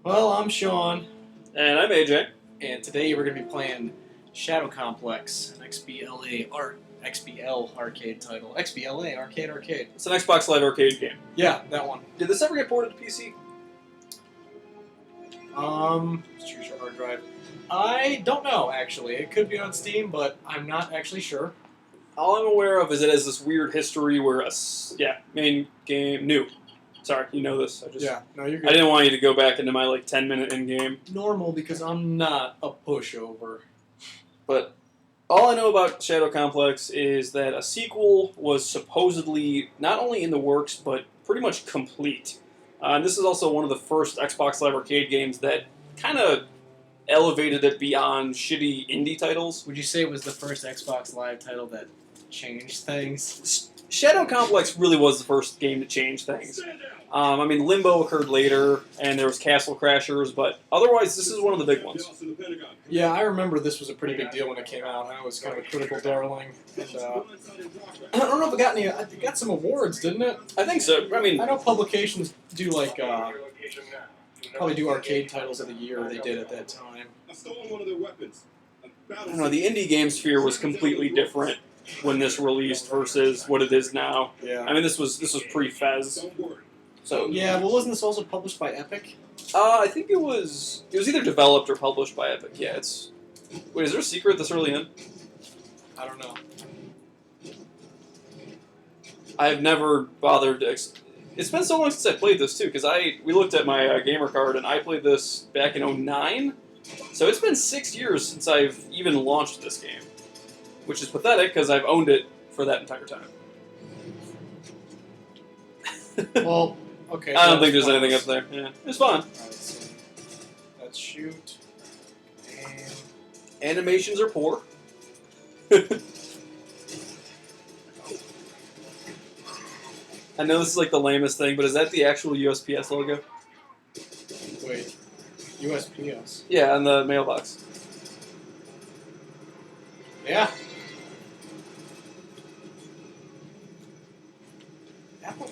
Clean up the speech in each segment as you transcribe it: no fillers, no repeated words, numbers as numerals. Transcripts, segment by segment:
Well, I'm Sean, And I'm AJ. and today we're going to be playing Shadow Complex, an XBL arcade title. XBLA arcade. It's an Xbox Live Arcade game. Yeah, that one. Did this ever get ported to PC? Let's choose your hard drive. I don't know, actually. It could be on Steam, but I'm not actually sure. All I'm aware of is it has this weird history where main game new. Sorry, you know this. No, you're I good. didn't want you to go back into my 10-minute in game. Normal, because I'm not a pushover. But all I know about Shadow Complex is that a sequel was supposedly not only in the works, but pretty much complete. And this is also one of the first Xbox Live Arcade games that kind of elevated it beyond shitty indie titles. Would you say it was the first Xbox Live title that changed things? Shadow Complex really was the first game to change things. Limbo occurred later, and there was Castle Crashers, but otherwise, this is one of the big ones. Yeah, I remember this was a pretty big deal when it came out. I was kind of a critical darling. And, I don't know if it got any. It got some awards, didn't it? I think so. I know publications do probably do arcade titles of the year. They did at that time. I don't know, the indie game sphere was completely different when this released versus what it is now. Yeah. This was pre-Fez. So yeah, well, wasn't this also published by Epic? I think it was either developed or published by Epic. Yeah, it's. Wait, is there a secret this early in? I don't know. I've never bothered to. It's been so long since I played this too, because we looked at my gamer card and I played this back in 2009. So it's been 6 years since I've even launched this game, which is pathetic because I've owned it for that entire time. Well, okay. I don't think there's anything up there. Yeah, it's fun. Alright, so let's shoot. And Animations are poor. I know this is like the lamest thing, but is that the actual USPS logo? wait, USPS. Yeah, on the mailbox. Yeah.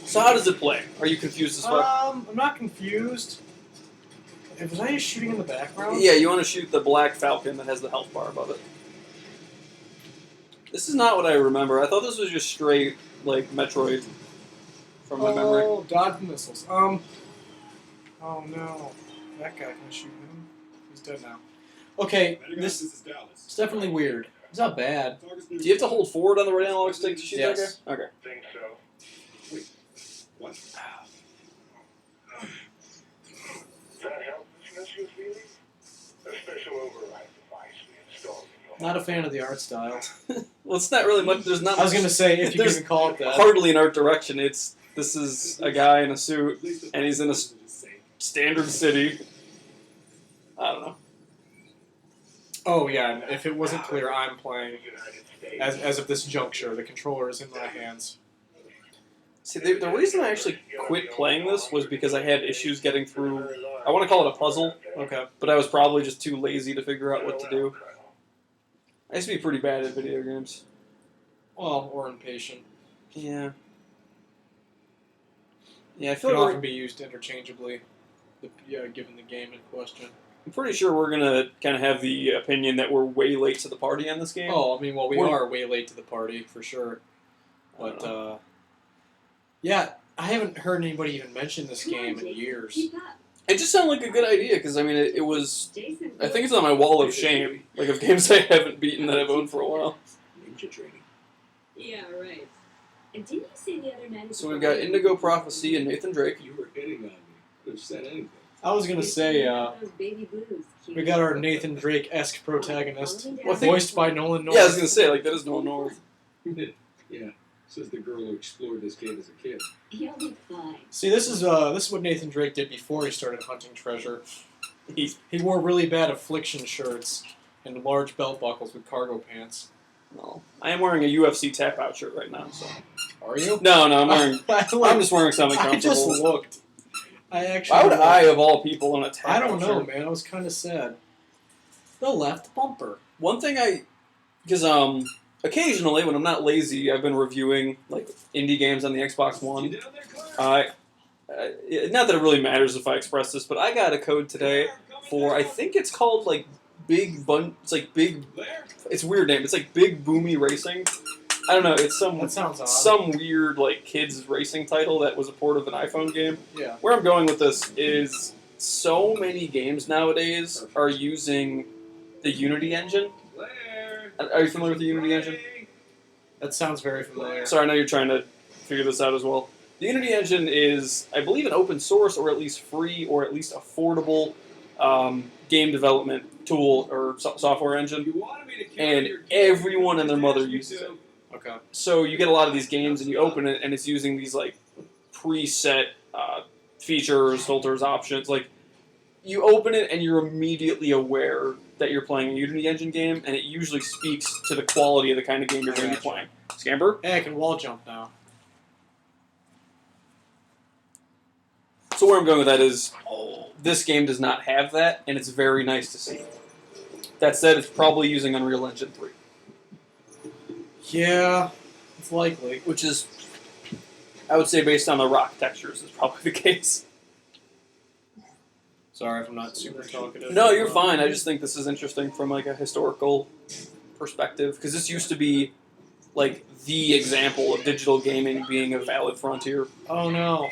So how does it play? Are you confused as fuck? I'm not confused. Was I just shooting in the background? Yeah, you want to shoot the black falcon that has the health bar above it. This is not what I remember. I thought this was just straight, like, Metroid from my memory. Oh, dodge missiles. Oh no. That guy, can I shoot him? He's dead now. Okay, this is it's definitely weird. It's not bad. Do you have to hold forward on the right analog stick to shoot that Yes. guy? Okay. Think so. Wait, what? Does that help dismiss your feelings? A special override device we installed in your Not a fan of the art style. Well, it's not really much. There's not. I was much- gonna say, if you there's can call it that. hardly an art direction. This is a guy in a suit, and he's in a standard city. I don't know. Oh yeah, and if it wasn't clear, I'm playing. United States. As of this juncture, the controller is in my hands. See, the reason I actually quit playing this was because I had issues getting through. I want to call it a puzzle, Okay. but I was probably just too lazy to figure out what to do. I used to be pretty bad at video games. Well, or impatient. Yeah. Yeah, I feel Can like often be used interchangeably, given the game in question. I'm pretty sure we're gonna kind of have the opinion that we're way late to the party on this game. Oh, we We're- are way late to the party, for sure. I don't But, yeah, I haven't heard anybody even mention this game in years. It just sounded like a good idea because it was. I think it's on my wall of shame, like of games I haven't beaten that I've owned for a while. Ninja training. Yeah, right. And didn't you say the other night? So we've got Indigo Prophecy and Nathan Drake. You were hitting on me. Could have said anything. I was gonna say, Those baby blues, cute. we got our Nathan Drake-esque protagonist, Well, I think- voiced by Nolan North. Yeah, I was gonna say like that is Nolan North. Yeah. Says the girl who explored this game as a kid. He'll be fine. See, this is what Nathan Drake did before he started hunting treasure. He's He wore really bad affliction shirts and large belt buckles with cargo pants. no. I am wearing a UFC tap out shirt right now. So Are you? no, I'm wearing. I I'm just wearing something I just comfortable. looked. I actually. Why would looked. I, of all people, own a tap I out don't know, shirt? man. I was kind of sad. The left bumper. One thing because occasionally when I'm not lazy, I've been reviewing like indie games on the Xbox One. You down there, Clara? not that it really matters if I express this, but I got a code today for, I think it's called like it's like Big, it's a weird name. It's like Big Boomy Racing. I don't know. It's That sounds odd. some weird like kids racing title that was a port of an iPhone game. Yeah. Where I'm going with this is so many games nowadays are using the Unity engine. Are you familiar with the Unity engine? That sounds very familiar. Sorry, I know you're trying to figure this out as well. The Unity engine is, I believe, an open source or at least free or at least affordable game development tool or software engine, and everyone and their mother uses it. Okay. So you get a lot of these games and you open it and it's using these like preset features, filters, options. Like you open it and you're immediately aware that you're playing a Unity engine game, and it usually speaks to the quality of the kind of game you're going to be playing. Scamper? Hey, I can wall jump now. So where I'm going with that is, this game does not have that, and it's very nice to see. That said, it's probably using Unreal Engine 3. Yeah, it's likely. Which is, I would say based on the rock textures, is probably the case. Sorry if I'm not super talkative. No, you're fine. I just think this is interesting from like a historical perspective, because this used to be like the example of digital gaming being a valid frontier. Oh no.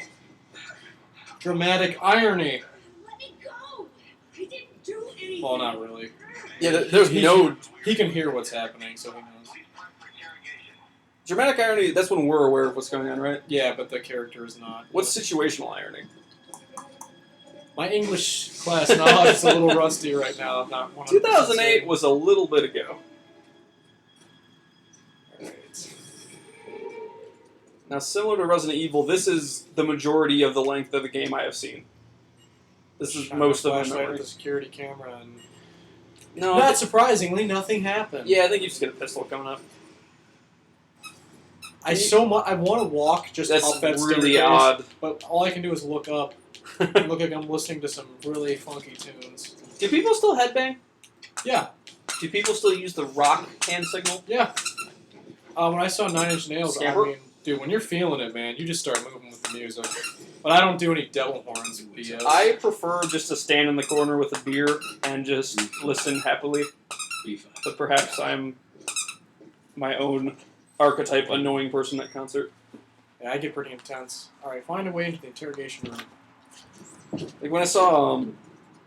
Dramatic irony. Let me go! I didn't do anything. Well, not really. Yeah, there's no He can hear what's happening, so he knows. dramatic irony. That's when we're aware of what's going on, right? Yeah, but the character is not. What's situational irony? My English class knowledge is a little rusty right now. I'm not 100% 2008 was a little bit ago. Alright. Now, similar to Resident Evil, this is the majority of the length of the game I have seen. This is Shine most my of my flashlight at the memories. security camera, and No, not surprisingly, nothing happened. yeah, I think you just get a pistol coming up. I want to walk just That's up that really staircase, odd. but all I can do is look up and look like I'm listening to some really funky tunes. Do people still headbang? Yeah, Do people still use the rock hand signal? yeah. When I saw Nine Inch Nails, Scamper? I mean, dude, when you're feeling it, man, you just start moving with the music. But I don't do any devil horns BS. I prefer just to stand in the corner with a beer and just listen happily. But perhaps I'm my own archetype annoying person at concert. Yeah, I get pretty intense. All right, find a way into the interrogation room. Like when I saw,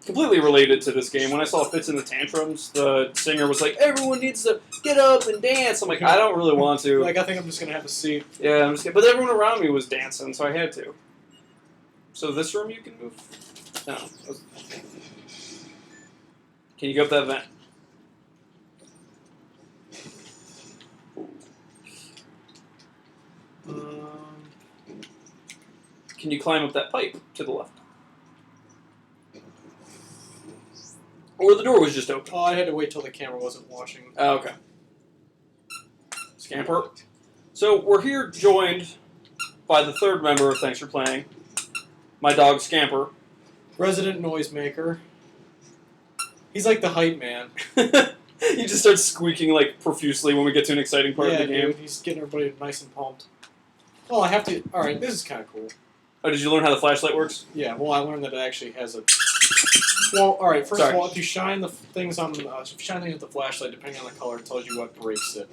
completely related to this game, when I saw Fits in the Tantrums, the singer was like, everyone needs to get up and dance. I'm like, I don't really want to. Like, I think I'm just gonna have a seat. Yeah, I'm just kidding. But everyone around me was dancing, so I had to. So this room you can move? No. Can you go up that vent? Can you climb up that pipe to the left? Or the door was just open? Oh, I had to wait till the camera wasn't watching. Oh, okay. Scamper. So we're here joined by the third member of Thanks for Playing, my dog Scamper. Resident noisemaker. He's like the hype man. He just starts squeaking like profusely when we get to an exciting part Yeah, of the game. dude, he's getting everybody nice and pumped. Oh, I have to. All right, this is kind of cool. Oh, did you learn how the flashlight works? Yeah, well, I learned that it actually has a. Well, all right. First Sorry. of all, if you shine the things on, if you shine things with the flashlight, depending on the color, it tells you what breaks it.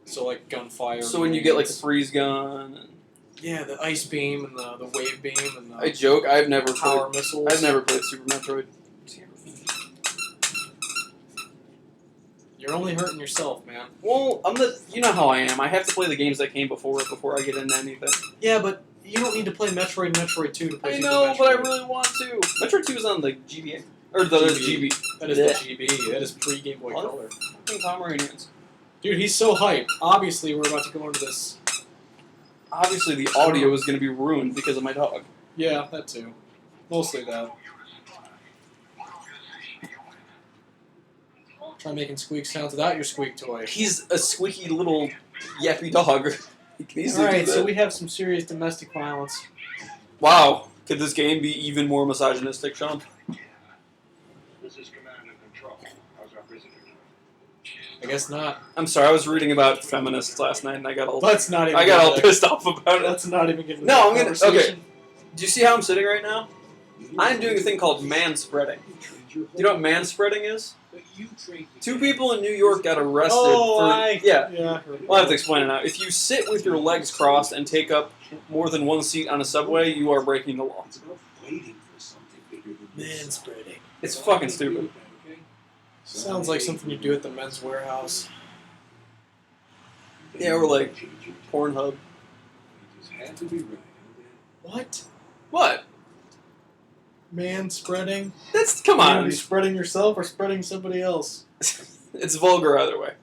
So like gunfire. So when you get like the freeze gun, and yeah, the ice beam and the wave beam and the I joke, I've never power played. missiles. I've never played Super Metroid. You're only hurting yourself, man. Well, you know how I am. I have to play the games that came before it before I get into anything. Yeah, but you don't need to play Metroid and Metroid 2 to play I Super know, Metroid. but I really want to. Metroid 2 is on the GBA. Or the GB. That is the GB. That is pre-Game Boy What? Color. Fucking Pomeranians. Dude, he's so hyped. Obviously, we're about to go into this. Obviously, the audio is going to be ruined because of my dog. Yeah, that too. Mostly that. Try making squeak sounds without your squeak toy. He's a squeaky little yappy dog. He can easily do Alright, that. so we have some serious domestic violence. Wow. Could this game be even more misogynistic, Sean? This is Command and Control. How's our visitor doing? I guess not. I'm sorry, I was reading about feminists last night and I got all Let's not even I got get all into pissed off about that. it. Let's not even get into No, that I'm gonna- conversation. Do you see how I'm sitting right now? I'm doing a thing called man-spreading. Do you know what man-spreading is? Two people in New York got arrested for... Yeah. Well, I have to explain it now. If you sit with your legs crossed and take up more than one seat on a subway, you are breaking the law. Man spreading. It's fucking stupid. Sounds like something you do at the Men's Warehouse. Yeah, or like Pornhub. What? What? Man spreading? Come Are on. you spreading yourself or spreading somebody else? It's vulgar either way.